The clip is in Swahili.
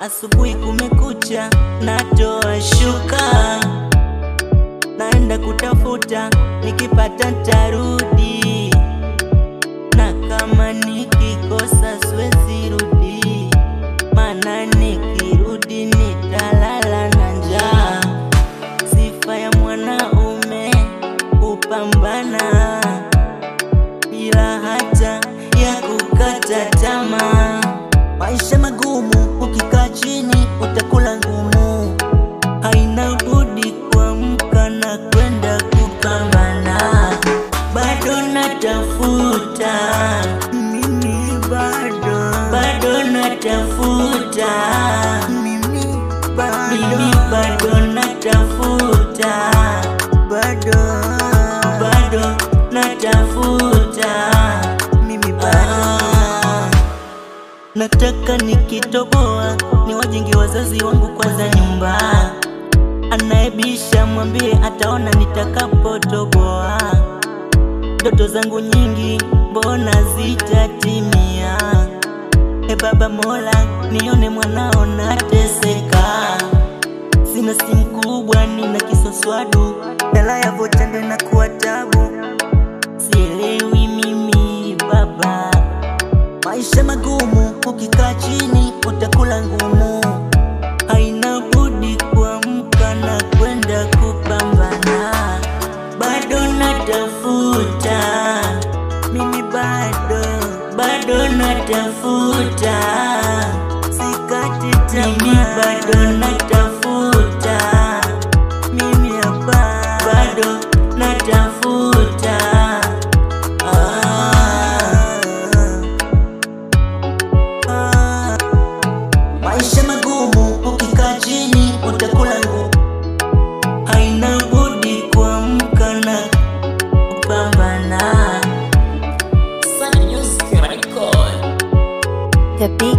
asubuhi kumekucha, natoa shuka, naenda kutafuta, nikipata tarudi, na kama nikikosa siwezi rudi, maana nikirudi nitalala na njaa. Sifa ya mwanaume kupambana bila hata ya kukata tamaa. Maisha magumu, ukikaa chini utakula ngumu, haina budi kuamka na kwenda kupambana. Bado natafuta, mimi bado natafuta, mimi bado natafuta, bado natafuta, mimi bado. Nataka nikitoboa niwajenge wazazi wangu kwanza nyumba, anaebisha mwambie ataona nitakapotoboa. Ndoto zangu nyingi mbona zitatimia? E Baba Mola, nione mwanao nateseka. Sina simu kubwa, nina kisoswadu, dala ya vocha ndo inakuwa tabu. Sielewi mimi baba, maisha magumu, ukikaa chini utakula ngumu, haina budi kuamka na kwenda kupambana. Bado natafuta, mimi bado natafuta, sikati tamaa, mimi bado natafuta, mimi hapa bado natafuta. Maisha magumu, ukikaa chini utakula ngumu, haina budi kuamka na kupambana. The big